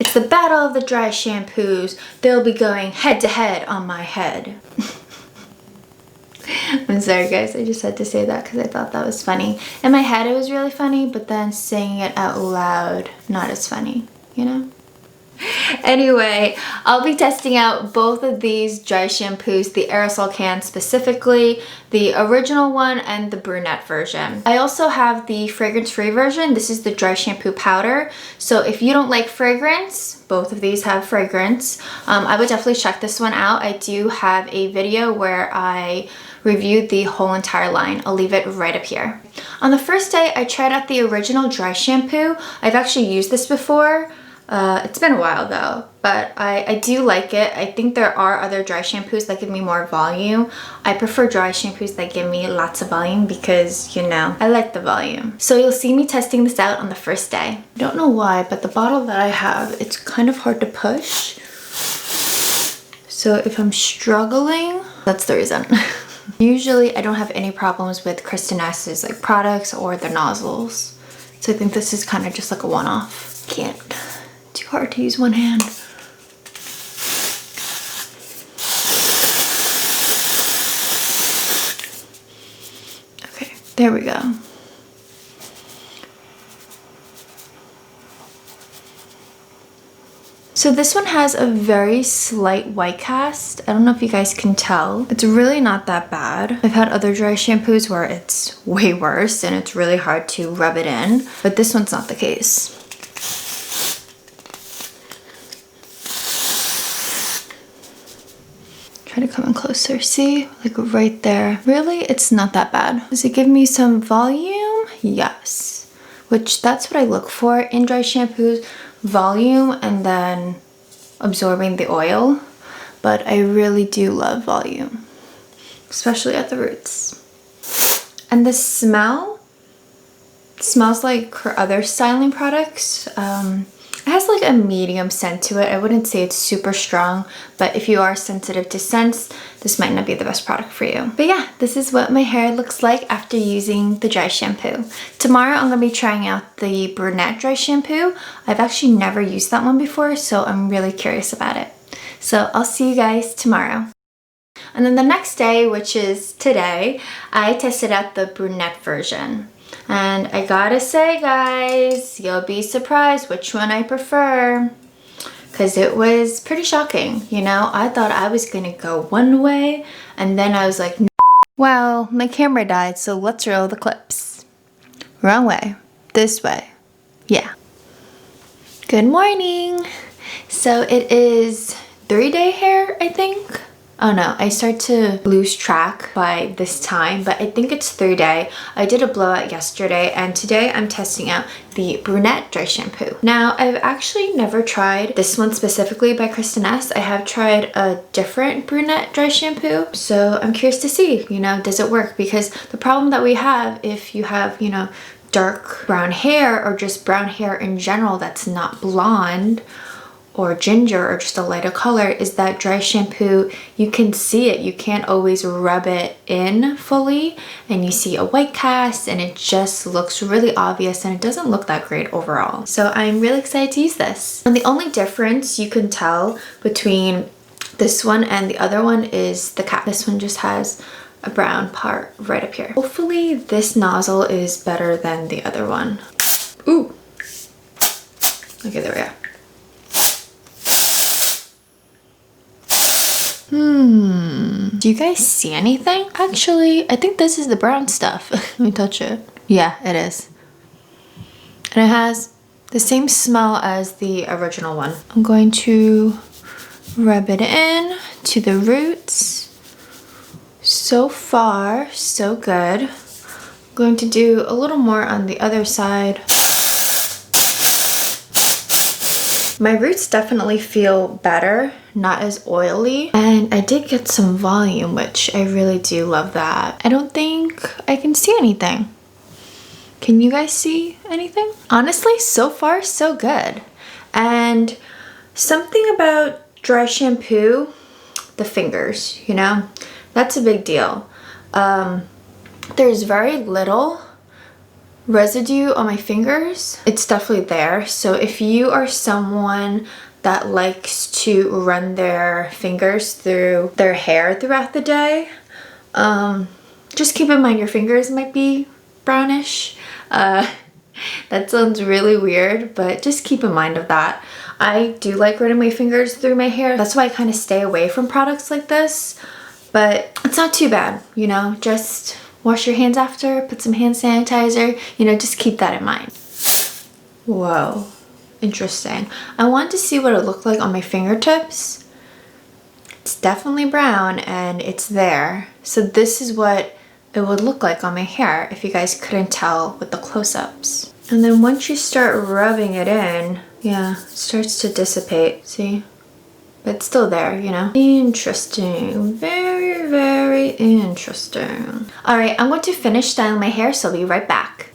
It's the battle of the dry shampoos. They'll be going head to head on my head. I'm sorry guys, I just had to say that because I thought that was funny. In my head it was really funny, but then saying it out loud, not as funny, you know? Anyway, I'll be testing out both of these dry shampoos, the aerosol can specifically, the original one and the brunette version. I also have the fragrance-free version. This is the dry shampoo powder. So if you don't like fragrance, both of these have fragrance. I would definitely check this one out. I do have a video where I reviewed the whole entire line. I'll leave it right up here. On the first day, I tried out the original dry shampoo. I've actually used this before. It's been a while though, but I do like it. I think there are other dry shampoos that give me more volume. I prefer dry shampoos that give me lots of volume because, you know, I like the volume. So you'll see me testing this out on the first day. I don't know why, but the bottle that I have, it's kind of hard to push. So if I'm struggling, that's the reason. Usually I don't have any problems with Kristin Ess's like products or their nozzles. So I think this is kind of just like a one-off. Can't. Too hard to use one hand. Okay, there we go. So this one has a very slight white cast. I don't know if you guys can tell. It's really not that bad. I've had other dry shampoos where it's way worse and it's really hard to rub it in, but this one's not the case. Try to come in closer. See, like right there. Really, it's not that bad. Does it give me some volume? Yes. Which that's what I look for in dry shampoos. Volume and then absorbing the oil. But I really do love volume, especially at the roots. And the smell, it smells like her other styling products. It has like a medium scent to it. I wouldn't say it's super strong, but if you are sensitive to scents, this might not be the best product for you. But yeah, this is what my hair looks like after using the dry shampoo. Tomorrow I'm gonna be trying out the Brunette Dry Shampoo. I've actually never used that one before, so I'm really curious about it. So I'll see you guys tomorrow. And then the next day, which is today, I tested out the brunette version. And I gotta say guys, you'll be surprised which one I prefer. Because it was pretty shocking, you know? I thought I was gonna go one way and then I was like, no. Well, my camera died, so let's roll the clips. Wrong way, this way, yeah. Good morning. So it is 3-day hair, I think. Oh no, I start to lose track by this time, but I think it's 3-day. I did a blowout yesterday and today I'm testing out the Brunette Dry Shampoo. Now, I've actually never tried this one specifically by Kristin Ess. I have tried a different Brunette Dry Shampoo, so I'm curious to see, you know, does it work? Because the problem that we have if you have, you know, dark brown hair or just brown hair in general that's not blonde or ginger or just a lighter color is that dry shampoo, you can see it. You can't always rub it in fully and you see a white cast and it just looks really obvious and it doesn't look that great overall. So I'm really excited to use this. And the only difference you can tell between this one and the other one is the cap. This one just has a brown part right up here. Hopefully this nozzle is better than the other one. Ooh. Okay, there we go. Do you guys see anything? Actually, I think this is the brown stuff. Let me touch it. Yeah, it is. And it has the same smell as the original one. I'm going to rub it in to the roots. So far, so good. I'm going to do a little more on the other side. My roots definitely feel better, not as oily, and I did get some volume, which I really do love that. I don't think I can see anything. Can you guys see anything? Honestly, so far, so good. And something about dry shampoo, the fingers, you know, that's a big deal. There's very little residue on my fingers. It's definitely there. So if you are someone that likes to run their fingers through their hair throughout the day, just keep in mind your fingers might be brownish. That sounds really weird, but just keep in mind of that. I do like running my fingers through my hair. That's why I kind of stay away from products like this, but it's not too bad, you know, just wash your hands after, put some hand sanitizer, you know, just keep that in mind. Whoa, interesting. I wanted to see what it looked like on my fingertips. It's definitely brown and it's there. So this is what it would look like on my hair if you guys couldn't tell with the close-ups. And then once you start rubbing it in, yeah, it starts to dissipate, see? But it's still there, you know? Interesting, very, very interesting. All right, I'm going to finish styling my hair, so I'll be right back.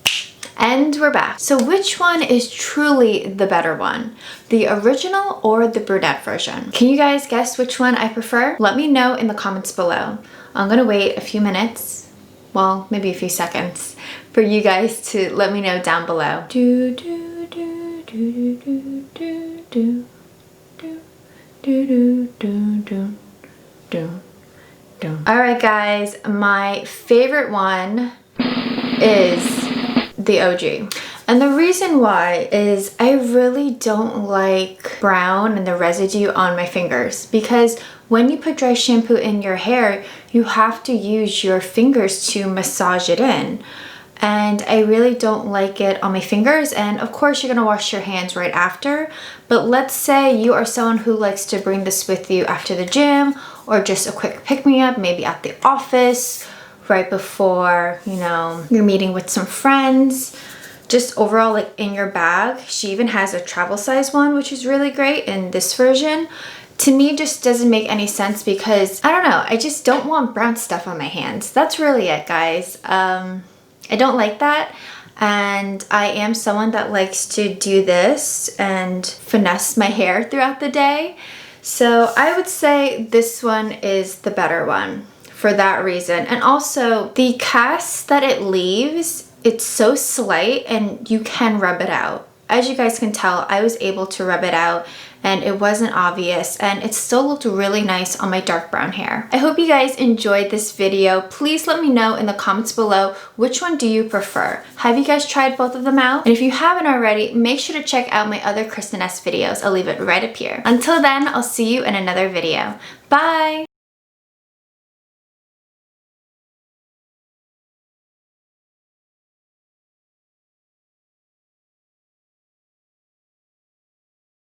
And we're back. So which one is truly the better one? The original or the brunette version? Can you guys guess which one I prefer? Let me know in the comments below. I'm gonna wait a few minutes, well, maybe a few seconds, for you guys to let me know down below. Do, do, do, do, do, do, do, do, do, do, do, do, do. All right, guys, my favorite one is the OG. And the reason why is I really don't like brown and the residue on my fingers, because when you put dry shampoo in your hair, you have to use your fingers to massage it in. And I really don't like it on my fingers. And of course you're gonna wash your hands right after. But let's say you are someone who likes to bring this with you after the gym, or just a quick pick-me-up, maybe at the office, right before, you know, you're meeting with some friends. Just overall, like in your bag. She even has a travel size one, which is really great in this version. To me, just doesn't make any sense because, I don't know, I just don't want brown stuff on my hands. That's really it, guys. I don't like that. And I am someone that likes to do this and finesse my hair throughout the day. So I would say this one is the better one for that reason. And also the cast that it leaves, it's so slight and you can rub it out. As you guys can tell, I was able to rub it out and it wasn't obvious, and it still looked really nice on my dark brown hair. I hope you guys enjoyed this video. Please let me know in the comments below, which one do you prefer? Have you guys tried both of them out? And if you haven't already, make sure to check out my other Kristin Ess videos. I'll leave it right up here. Until then, I'll see you in another video. Bye!